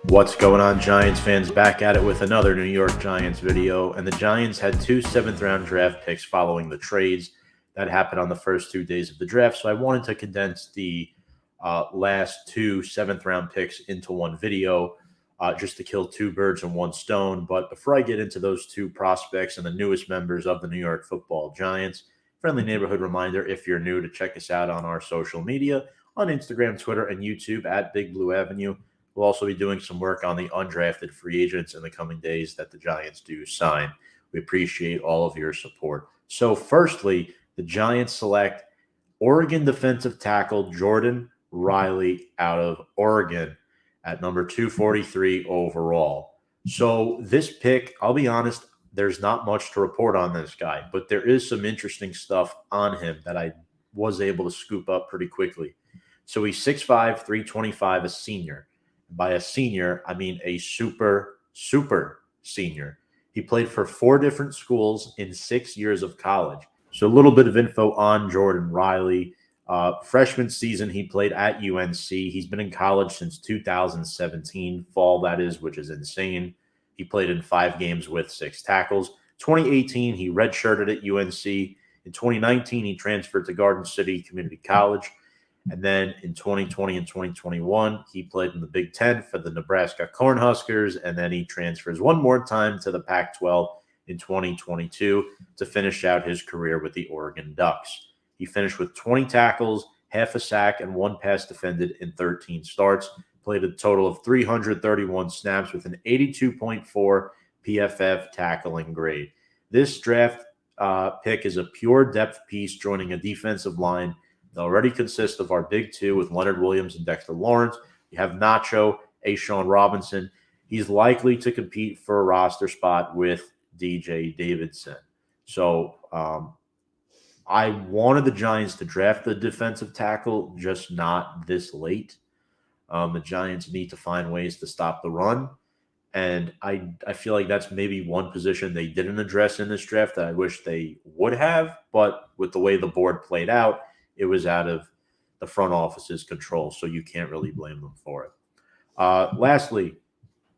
What's going on, Giants fans? Back at it with another New York Giants video. And the Giants had two seventh-round draft picks following the trades that happened on the first 2 days of the draft. So I wanted to condense the last two seventh-round picks into one video just to kill two birds with one stone. But before I get into those two prospects and the newest members of the New York Football Giants, friendly neighborhood reminder, if you're new, to check us out on our social media on Instagram, Twitter, and YouTube at Big Blue Avenue. We'll also be doing some work on the undrafted free agents in the coming days that the Giants do sign. We appreciate all of your support. So, firstly, the Giants select Oregon defensive tackle Jordan Riley out of Oregon at number 243 overall. So, this pick, I'll be honest, there's not much to report on this guy, but there is some interesting stuff on him that I was able to scoop up pretty quickly. So, he's 6'5, 325, a senior. By a senior, I mean a super senior. He played for 4 different schools in 6 years of college. So a little bit of info on Jordan Riley. Freshman season, he played at UNC. He's been in college since 2017, fall that is, which is insane. He played in 5 games with 6 tackles. 2018, he redshirted at UNC. In 2019, he transferred to Garden City Community College. And then in 2020 and 2021, he played in the Big Ten for the Nebraska Cornhuskers, and then he transfers one more time to the Pac-12 in 2022 to finish out his career with the Oregon Ducks. He finished with 20 tackles, half a sack, and 1 pass defended in 13 starts, played a total of 331 snaps with an 82.4 PFF tackling grade. This draft pick is a pure depth piece joining a defensive line. They already consist of our big two with Leonard Williams and Dexter Lawrence. You have Nacho, A'Shawn Robinson. He's likely to compete for a roster spot with DJ Davidson. So I wanted the Giants to draft the defensive tackle, just not this late. The Giants need to find ways to stop the run. And I feel like that's maybe one position they didn't address in this draft that I wish they would have. But with the way the board played out, it was out of the front office's control, so you can't really blame them for it. Lastly,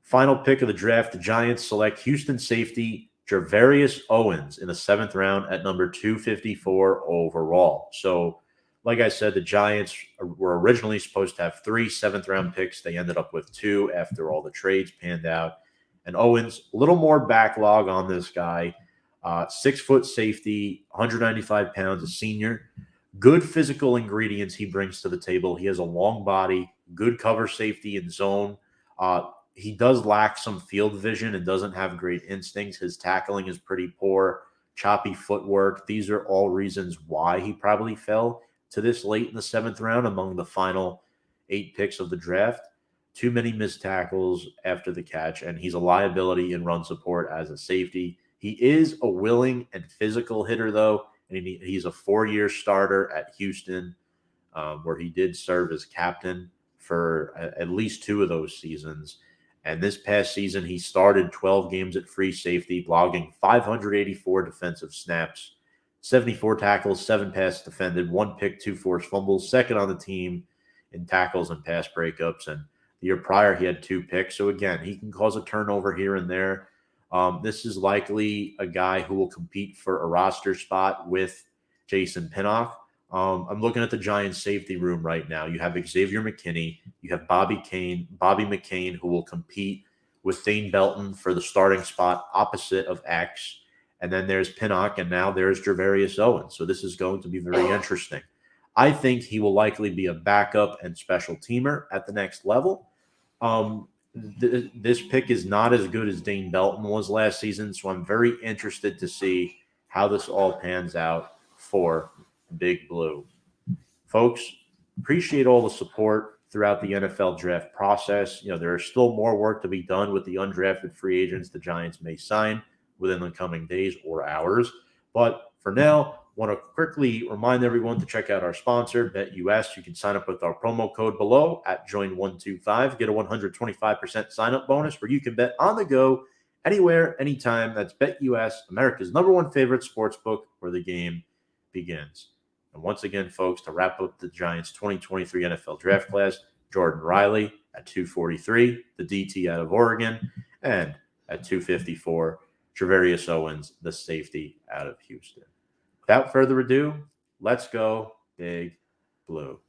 final pick of the draft, the Giants select Houston safety Gervarrius Owens in the 7th round at number 254 overall. So, like I said, the Giants were originally supposed to have 3 7th-round picks. They ended up with 2 after all the trades panned out. And Owens, a little more backlog on this guy. 6-foot safety, 195 pounds, a senior. Good physical ingredients he brings to the table. He has a long body, good cover safety and zone. He does lack some field vision and doesn't have great instincts. His tackling is pretty poor, choppy footwork. These are all reasons why he probably fell to this late in the 7th round among the final 8 picks of the draft. Too many missed tackles after the catch, and he's a liability in run support as a safety. He is a willing and physical hitter, though. And he's a 4-year starter at Houston, where he did serve as captain for at least 2 of those seasons. And this past season, he started 12 games at free safety, logging 584 defensive snaps, 74 tackles, 7 passes defended, 1 pick, 2 forced fumbles, second on the team in tackles and pass breakups. And the year prior, he had 2 picks. So again, he can cause a turnover here and there. This is likely a guy who will compete for a roster spot with Jason Pinnock. I'm looking at the Giants safety room right now. You have Xavier McKinney. You have Bobby McCain, who will compete with Dane Belton for the starting spot opposite of X. And then there's Pinnock, and now there's Gervarrius Owens. So this is going to be very interesting. I think he will likely be a backup and special teamer at the next level. This pick is not as good as Dane Belton was last season, so I'm very interested to see how this all pans out for Big Blue. Folks, appreciate all the support throughout the NFL draft process. There is still more work to be done with the undrafted free agents the Giants may sign within the coming days or hours. But for now, want to quickly remind everyone to check out our sponsor, BetUS. You can sign up with our promo code below at Join125. Get a 125% sign-up bonus where you can bet on the go anywhere, anytime. That's BetUS, America's #1 favorite sportsbook, where the game begins. And once again, folks, to wrap up the Giants' 2023 NFL draft class, Jordan Riley at 243, the DT out of Oregon, and at 254, Gervarrius Owens, the safety out of Houston. Without further ado, let's go Big Blue.